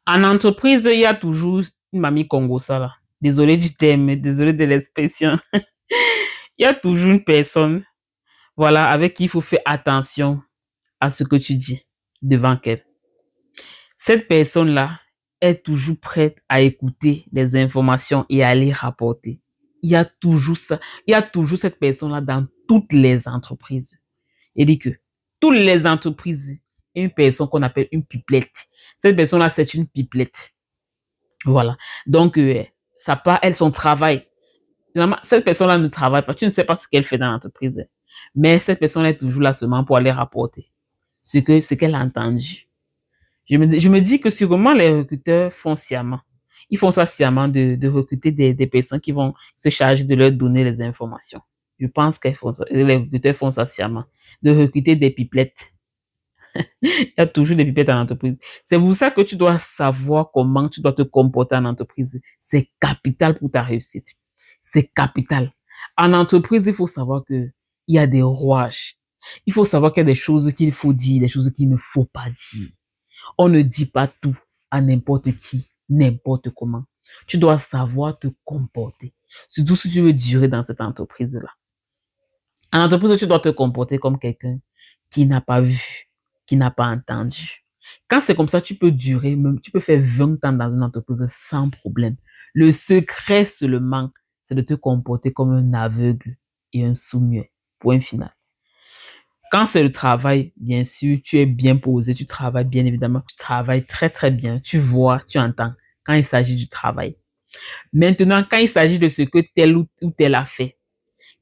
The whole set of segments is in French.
En entreprise, il y a toujours une mamie Congo, ça là. Désolé du terme, désolé de l'expression. Il y a toujours une personne, voilà, avec qui il faut faire attention à ce que tu dis devant elle. Cette personne-là est toujours prête à écouter les informations et à les rapporter. Il y a toujours ça. Il y a toujours cette personne-là dans toutes les entreprises. Il dit que toutes les entreprises, il y a une personne qu'on appelle une pipelette. Cette personne-là, c'est une pipelette. Voilà. Donc, ça part, elle, son travail. Finalement, cette personne-là ne travaille pas. Tu ne sais pas ce qu'elle fait dans l'entreprise. Mais cette personne est toujours là seulement pour aller rapporter ce qu'elle a entendu. Je me dis que sûrement les recruteurs font sciemment. Ils font ça sciemment de recruter des personnes qui vont se charger de leur donner les informations. Je pense que les recruteurs font ça sciemment. De recruter des pipelettes. Il y a toujours des pipettes en entreprise. C'est pour ça que tu dois savoir comment tu dois te comporter en entreprise. C'est capital pour ta réussite. C'est capital. En entreprise, il faut savoir que il y a des rouages. Il faut savoir qu'il y a des choses qu'il faut dire, des choses qu'il ne faut pas dire. On ne dit pas tout à n'importe qui, n'importe comment. Tu dois savoir te comporter. Surtout si tu veux durer dans cette entreprise-là. En entreprise, tu dois te comporter comme quelqu'un qui n'a pas vu, qui n'a pas entendu. Quand c'est comme ça, tu peux durer, même, tu peux faire 20 ans dans une entreprise sans problème. Le secret seulement, c'est de te comporter comme un aveugle et un sourd-muet. Point final. Quand c'est le travail, bien sûr, tu es bien posé, tu travailles bien évidemment, tu travailles très très bien, tu vois, tu entends quand il s'agit du travail. Maintenant, quand il s'agit de ce que tel ou tel a fait,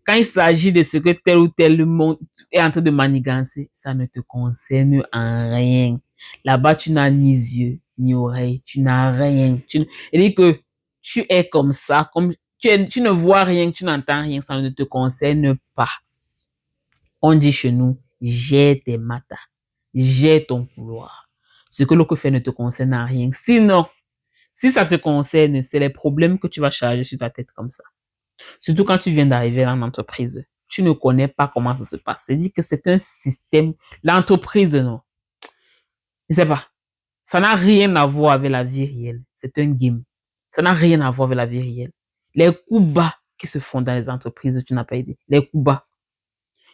quand il s'agit de ce que tel ou tel monde est en train de manigancer, ça ne te concerne en rien. Là-bas, tu n'as ni yeux, ni oreilles, tu n'as rien. Et que tu es comme ça, comme tu ne vois rien, tu n'entends rien, ça ne te concerne pas. On dit chez nous, j'ai tes matas, j'ai ton couloir. Ce que l'autre fait ne te concerne en rien. Sinon, si ça te concerne, c'est les problèmes que tu vas charger sur ta tête comme ça. Surtout quand tu viens d'arriver en entreprise. Tu ne connais pas comment ça se passe. C'est-à-dire que c'est un système. L'entreprise, non. Je ne sais pas. Ça n'a rien à voir avec la vie réelle. C'est un game. Ça n'a rien à voir avec la vie réelle. Les coups bas qui se font dans les entreprises, tu n'as pas idée. Les coups bas.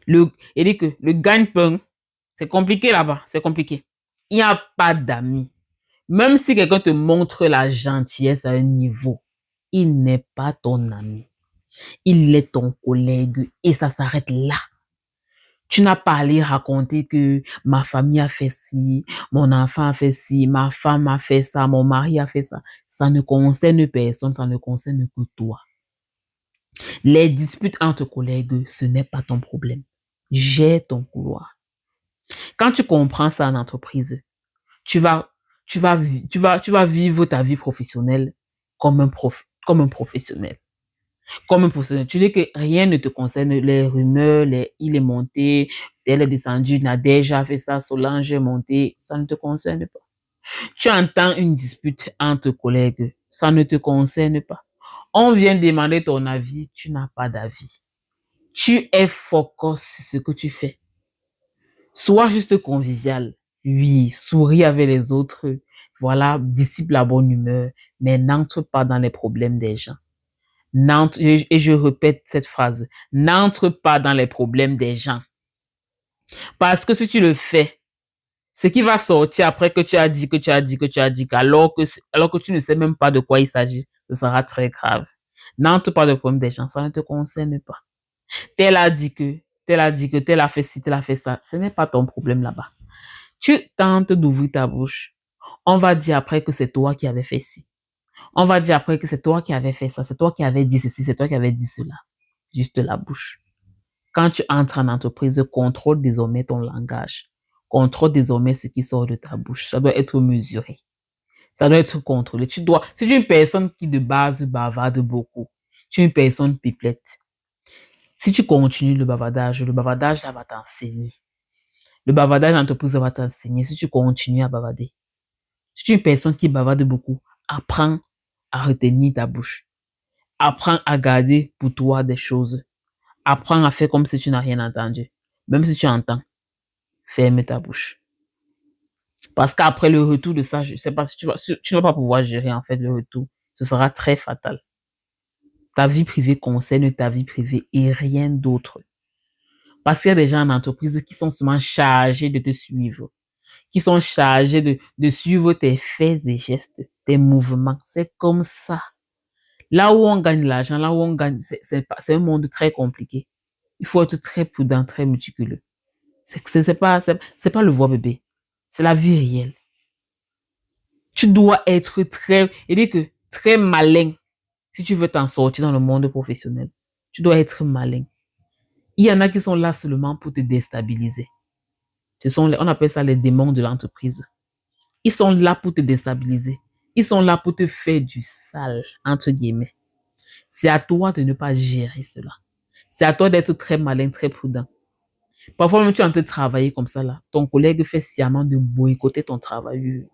Il dit que le gagne-pain, c'est compliqué là-bas. C'est compliqué. Il n'y a pas d'amis. Même si quelqu'un te montre la gentillesse à un niveau, il n'est pas ton ami. Il est ton collègue et ça s'arrête là. Tu n'as pas à aller raconter que ma famille a fait ci, mon enfant a fait ci, ma femme a fait ça, mon mari a fait ça. Ça ne concerne personne, ça ne concerne que toi. Les disputes entre collègues, ce n'est pas ton problème. J'ai ton couloir. Quand tu comprends ça en entreprise, tu vas, tu vas vivre ta vie professionnelle comme un professionnel. Comme un professionnel. Tu dis que rien ne te concerne, les rumeurs, il est monté, elle est descendue, Nadège a fait ça, Solange est montée, ça ne te concerne pas. Tu entends une dispute entre collègues, ça ne te concerne pas. On vient demander ton avis, tu n'as pas d'avis. Tu es focus sur ce que tu fais. Sois juste convivial. Oui, souris avec les autres. Voilà, dissipe la bonne humeur, mais n'entre pas dans les problèmes des gens. Et je répète cette phrase, n'entre pas dans les problèmes des gens. Parce que si tu le fais, ce qui va sortir après que tu as dit, alors que tu ne sais même pas de quoi il s'agit, ce sera très grave. N'entre pas dans les problèmes des gens, ça ne te concerne pas. Tel a dit que, tel a fait ci, tel a fait ça, ce n'est pas ton problème là-bas. Tu tentes d'ouvrir ta bouche. On va dire après que c'est toi qui avais fait ci. On va dire après que c'est toi qui avais fait ça, c'est toi qui avais dit ceci, c'est toi qui avais dit cela. Juste la bouche. Quand tu entres en entreprise, contrôle désormais ton langage. Contrôle désormais ce qui sort de ta bouche. Ça doit être mesuré. Ça doit être contrôlé. Si tu es une personne qui de base bavarde beaucoup, tu es une personne pipelette. Si tu continues le bavardage là va t'enseigner. Le bavardage d'entreprise va t'enseigner si tu continues à bavarder. Si tu es une personne qui bavarde beaucoup, apprends à retenir ta bouche. Apprends à garder pour toi des choses. Apprends à faire comme si tu n'as rien entendu. Même si tu entends, ferme ta bouche. Parce qu'après le retour de ça, je ne sais pas si tu ne vas pas pouvoir gérer en fait le retour. Ce sera très fatal. Ta vie privée concerne ta vie privée et rien d'autre. Parce qu'il y a des gens en entreprise qui sont souvent chargés de te suivre, qui sont chargés de suivre tes faits et gestes, tes mouvements. C'est comme ça. Là où on gagne l'argent, là où on gagne, c'est un monde très compliqué. Il faut être très prudent, très méticuleux. C'est pas le voix bébé. C'est la vie réelle. Tu dois être très malin si tu veux t'en sortir dans le monde professionnel. Tu dois être malin. Il y en a qui sont là seulement pour te déstabiliser. On appelle ça les démons de l'entreprise. Ils sont là pour te déstabiliser. Ils sont là pour te faire du sale, entre guillemets. C'est à toi de ne pas gérer cela. C'est à toi d'être très malin, très prudent. Parfois, même tu es en train de travailler comme ça, là. Ton collègue fait sciemment de boycotter ton travail.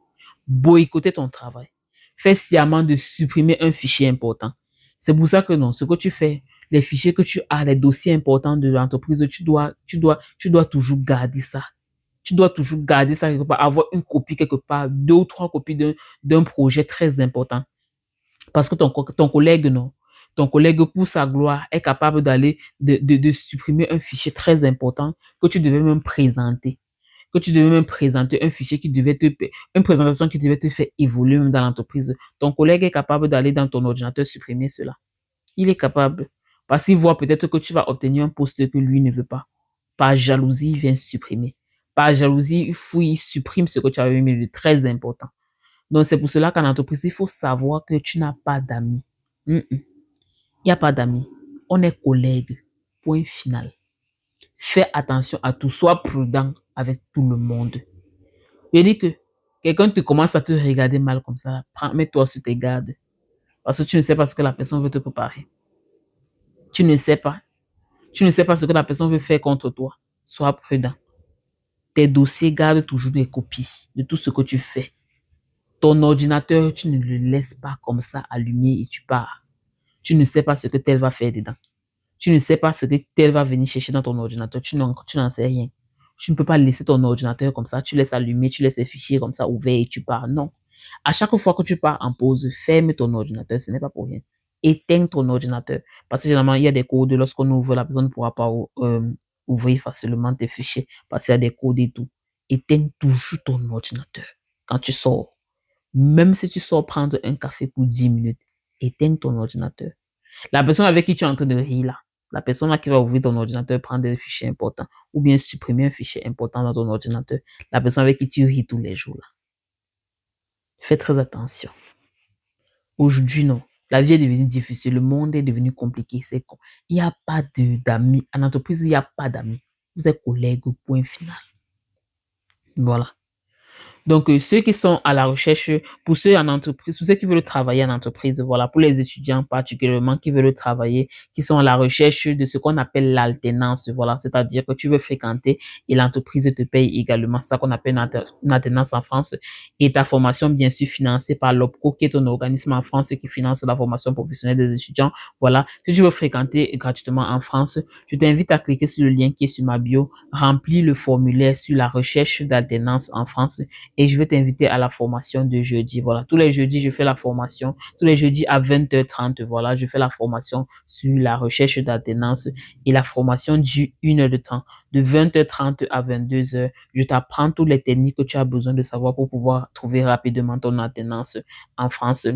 Boycotter ton travail. Fait sciemment de supprimer un fichier important. C'est pour ça que non, ce que tu fais, les fichiers que tu as, les dossiers importants de l'entreprise, tu dois toujours garder ça. Tu dois toujours garder ça quelque part, avoir une copie quelque part, 2 ou 3 copies d'un projet très important. Parce que ton collègue, non. Ton collègue, pour sa gloire, est capable de supprimer un fichier très important que tu devais même présenter. Que tu devais même présenter un fichier une présentation qui devait te faire évoluer même dans l'entreprise. Ton collègue est capable d'aller dans ton ordinateur supprimer cela. Il est capable. Parce qu'il voit peut-être que tu vas obtenir un poste que lui ne veut pas. Par jalousie, il vient supprimer. Par jalousie, il fouille, il supprime ce que tu avais mis de très important. Donc, c'est pour cela qu'en entreprise, il faut savoir que tu n'as pas d'amis. Il n'y a pas d'amis. On est collègues. Point final. Fais attention à tout. Sois prudent avec tout le monde. Je dis que quelqu'un te commence à te regarder mal comme ça. Mets-toi sur tes gardes. Parce que tu ne sais pas ce que la personne veut te préparer. Tu ne sais pas. Tu ne sais pas ce que la personne veut faire contre toi. Sois prudent. Tes dossiers, garde toujours des copies de tout ce que tu fais. Ton ordinateur, tu ne le laisses pas comme ça allumé et tu pars. Tu ne sais pas ce que tel va faire dedans. Tu ne sais pas ce que tel va venir chercher dans ton ordinateur. Tu n'en sais rien. Tu ne peux pas laisser ton ordinateur comme ça. Tu laisses allumer, tu laisses les fichiers comme ça ouverts et tu pars. Non. À chaque fois que tu pars en pause, ferme ton ordinateur. Ce n'est pas pour rien. Éteins ton ordinateur. Parce que généralement, il y a des codes. Lorsqu'on ouvre, la personne ne pourra pas ouvrir facilement tes fichiers parce qu'il y a des codes et tout. Éteins toujours ton ordinateur quand tu sors. Même si tu sors prendre un café pour 10 minutes, éteins ton ordinateur. La personne avec qui tu es en train de rire là, la personne là qui va ouvrir ton ordinateur, prendre des fichiers importants, ou bien supprimer un fichier important dans ton ordinateur, la personne avec qui tu ris tous les jours là. Fais très attention. Aujourd'hui, non. La vie est devenue difficile, le monde est devenu compliqué, c'est con. Il n'y a pas d'amis. En entreprise, il n'y a pas d'amis. Vous êtes collègues au point final. Voilà. Donc, ceux qui sont à la recherche, pour ceux en entreprise, pour ceux qui veulent travailler en entreprise, voilà, pour les étudiants particulièrement qui veulent travailler, qui sont à la recherche de ce qu'on appelle l'alternance, voilà, c'est-à-dire que tu veux fréquenter et l'entreprise te paye également, c'est ça qu'on appelle une alternance en France, et ta formation, bien sûr, financée par l'OPCO, qui est un organisme en France qui finance la formation professionnelle des étudiants, voilà. Si tu veux fréquenter gratuitement en France, je t'invite à cliquer sur le lien qui est sur ma bio, remplis le formulaire sur la recherche d'alternance en France et je vais t'inviter à la formation de jeudi. Voilà, tous les jeudis, je fais la formation. Tous les jeudis à 20h30, voilà, je fais la formation sur la recherche d'alternance et la formation dure 1 heure de temps. De 20h30 à 22h, je t'apprends toutes les techniques que tu as besoin de savoir pour pouvoir trouver rapidement ton alternance en France.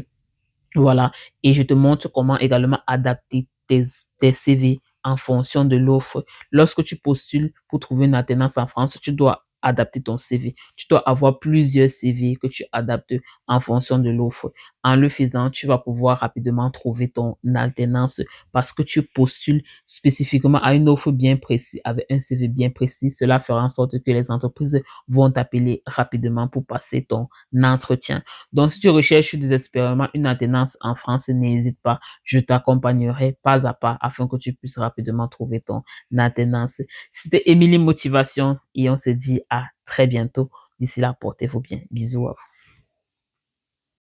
Voilà, et je te montre comment également adapter tes CV en fonction de l'offre. Lorsque tu postules pour trouver une alternance en France, tu dois adapter ton CV. Tu dois avoir plusieurs CV que tu adaptes en fonction de l'offre. En le faisant, tu vas pouvoir rapidement trouver ton alternance parce que tu postules spécifiquement à une offre bien précise, avec un CV bien précis. Cela fera en sorte que les entreprises vont t'appeler rapidement pour passer ton entretien. Donc, si tu recherches désespérément une alternance en France, n'hésite pas, je t'accompagnerai pas à pas afin que tu puisses rapidement trouver ton alternance. C'était Émilie Motivation et on se dit à très bientôt. D'ici là, portez-vous bien. Bisous à vous.